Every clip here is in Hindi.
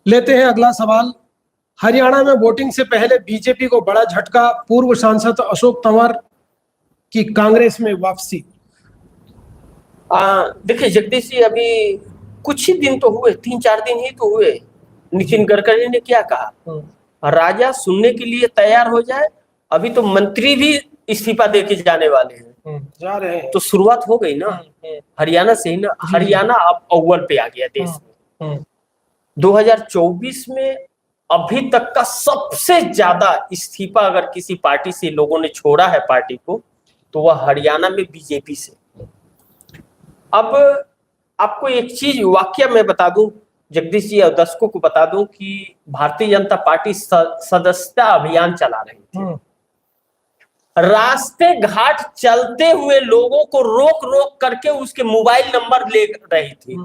लेते हैं अगला सवाल। हरियाणा में वोटिंग से पहले बीजेपी को बड़ा झटका, पूर्व सांसद अशोक तंवर की कांग्रेस में वापसी। देखिए जगदीश जी, अभी कुछ ही दिन तो हुए, 3-4 दिन ही तो हुए। नितिन गडकरी ने क्या कहा, राजा सुनने के लिए तैयार हो जाए। अभी तो मंत्री भी इस्तीफा दे के जाने वाले हैं, जा रहे हैं। तो शुरुआत हो गई ना हरियाणा से ही ना। हरियाणा अब अव्वल पे आ गया देश में। 2024 में अभी तक का सबसे ज्यादा इस्तीफा अगर किसी पार्टी से लोगों ने छोड़ा है पार्टी को, तो वह हरियाणा में बीजेपी से। अब आपको एक चीज वाक्य में बता दूं जगदीश जी और दर्शकों को बता दूं कि भारतीय जनता पार्टी सदस्यता अभियान चला रही थी। रास्ते घाट चलते हुए लोगों को रोक रोक करके उसके मोबाइल नंबर ले रही थी,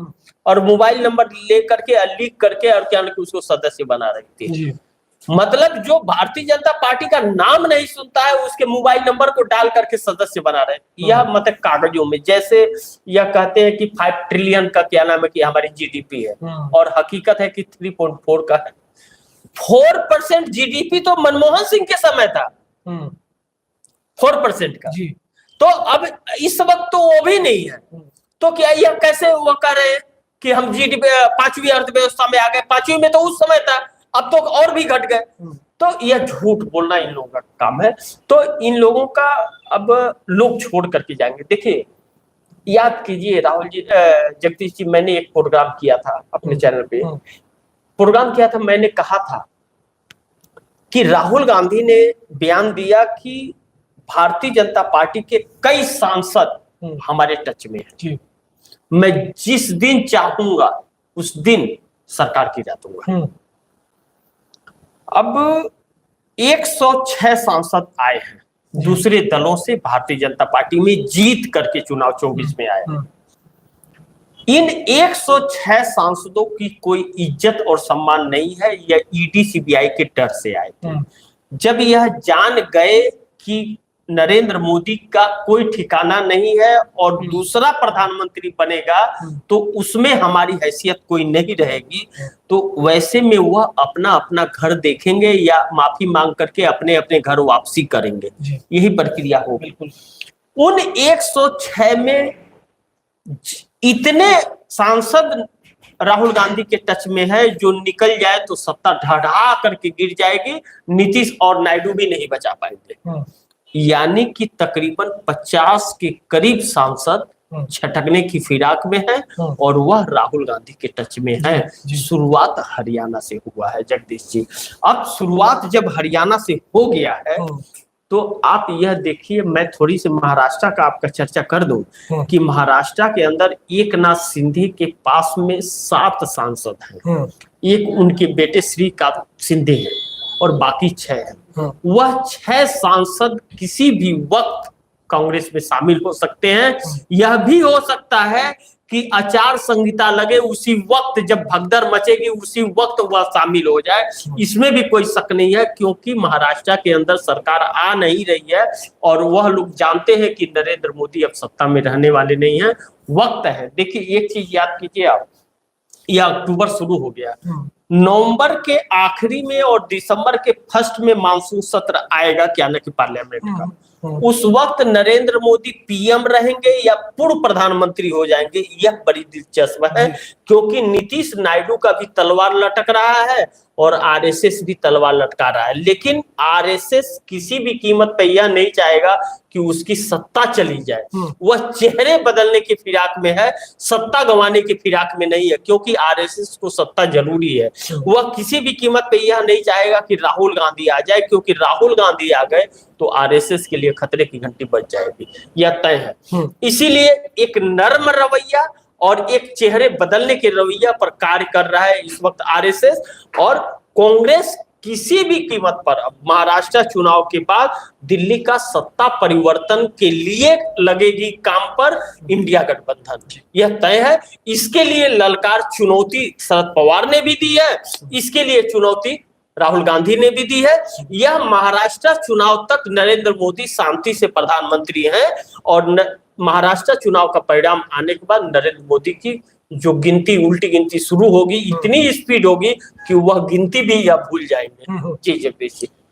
और मोबाइल नंबर ले करके लीक करके और क्या उसको सदस्य बना रही थी। मतलब जो भारतीय जनता पार्टी का नाम नहीं सुनता है उसके मोबाइल नंबर को डाल करके सदस्य बना रहे हैं। यह मतलब कागजों में, जैसे यह कहते हैं कि 5 ट्रिलियन का क्या नाम है कि हमारी जीडीपी है, और हकीकत है कि 3.4 का है। 4% जीडीपी तो मनमोहन सिंह के समय था, 4% का। तो अब इस वक्त तो वो भी नहीं है, तो क्या यह कैसे वो कह रहे हैं कि हम जीडीपी 5वीं अर्थव्यवस्था में आ गए। 5वीं में तो उस समय था, अब तो और भी घट गए। तो यह झूठ बोलना इन लोगों का काम है। तो इन लोगों का अब लोग छोड़ करके जाएंगे। देखिए याद कीजिए राहुल जी, जगदीश जी, मैंने एक प्रोग्राम किया था अपने चैनल पे। प्रोग्राम किया था, मैंने कहा था कि राहुल गांधी ने बयान दिया कि भारतीय जनता पार्टी के कई सांसद हमारे टच में है, मैं जिस दिन चाहूंगा उस दिन सरकार गिरा दूंगा। अब 106 सांसद आए हैं दूसरे दलों से, भारतीय जनता पार्टी में जीत करके चुनाव 24 में आए। इन 106 सांसदों की कोई इज्जत और सम्मान नहीं है, यह ईडी सीबीआई के डर से आए थे। जब यह जान गए कि नरेंद्र मोदी का कोई ठिकाना नहीं है और दूसरा प्रधानमंत्री बनेगा तो उसमें हमारी हैसियत कोई नहीं रहेगी, तो वैसे में वह अपना अपना घर देखेंगे या माफी मांग करके अपने अपने घर वापसी करेंगे। यही प्रक्रिया होगी। उन 106 में इतने सांसद राहुल गांधी के टच में है, जो निकल जाए तो सत्ता ढा करके गिर जाएगी, नीतीश और नायडू भी नहीं बचा पाएंगे। यानी कि तकरीबन 50 के करीब सांसद छटकने की फिराक में है, और वह राहुल गांधी के टच में है। शुरुआत हरियाणा से हुआ है जगदीश जी। अब शुरुआत जब हरियाणा से हो गया है तो आप यह देखिए, मैं थोड़ी सी महाराष्ट्र का आपका चर्चा कर दूं कि महाराष्ट्र के अंदर एकनाथ शिंदे के पास में 7 सांसद हैं, एक उनके बेटे श्रीकांत शिंदे हैं और बाकी 6 हैं। वह 6 सांसद किसी भी वक्त कांग्रेस में शामिल हो सकते हैं। यह भी हो सकता है कि आचार संहिता लगे उसी वक्त, जब भगदड़ मचेगी उसी वक्त वह शामिल हो जाए। इसमें भी कोई शक नहीं है, क्योंकि महाराष्ट्र के अंदर सरकार आ नहीं रही है और वह लोग जानते हैं कि नरेंद्र मोदी अब सत्ता में रहने वाले नहीं है, वक्त है। देखिए एक चीज याद कीजिए आप, यह अक्टूबर शुरू हो गया, नवंबर के आखिरी में और दिसंबर के फर्स्ट में मानसून सत्र आएगा क्या ना कि पार्लियामेंट का। उस वक्त नरेंद्र मोदी पीएम रहेंगे या पूर्व प्रधानमंत्री हो जाएंगे, यह बड़ी दिलचस्प है, क्योंकि नीतीश नायडू का भी तलवार लटक रहा है और आरएसएस भी तलवार लटका रहा है। लेकिन आरएसएस किसी भी कीमत पर यह नहीं चाहेगा कि उसकी सत्ता चली जाए। वह चेहरे बदलने की फिराक में है, सत्ता गंवाने की फिराक में नहीं है, क्योंकि आरएसएस को सत्ता जरूरी है। वह किसी भी कीमत पे यह नहीं चाहेगा कि राहुल गांधी आ जाए, क्योंकि राहुल गांधी आ गए तो आरएसएस के लिए खतरे की घंटी बज जाएगी, यह तय है। इसीलिए एक नर्म रवैया और एक चेहरे बदलने के रवैया पर कार्य कर रहा है इस वक्त आरएसएस। और कांग्रेस किसी भी कीमत पर अब महाराष्ट्र चुनाव के बाद दिल्ली का सत्ता परिवर्तन के लिए लगेगी काम पर इंडिया गठबंधन, यह तय है। इसके लिए ललकार चुनौती शरद पवार ने भी दी है, इसके लिए चुनौती राहुल गांधी ने भी दी है। यह महाराष्ट्र चुनाव तक नरेंद्र मोदी शांति से प्रधानमंत्री हैं और महाराष्ट्र चुनाव का परिणाम आने के बाद नरेंद्र मोदी की जो गिनती उल्टी गिनती शुरू होगी इतनी स्पीड होगी कि वह गिनती भी या भूल जाएंगे। जी जगदीश जी।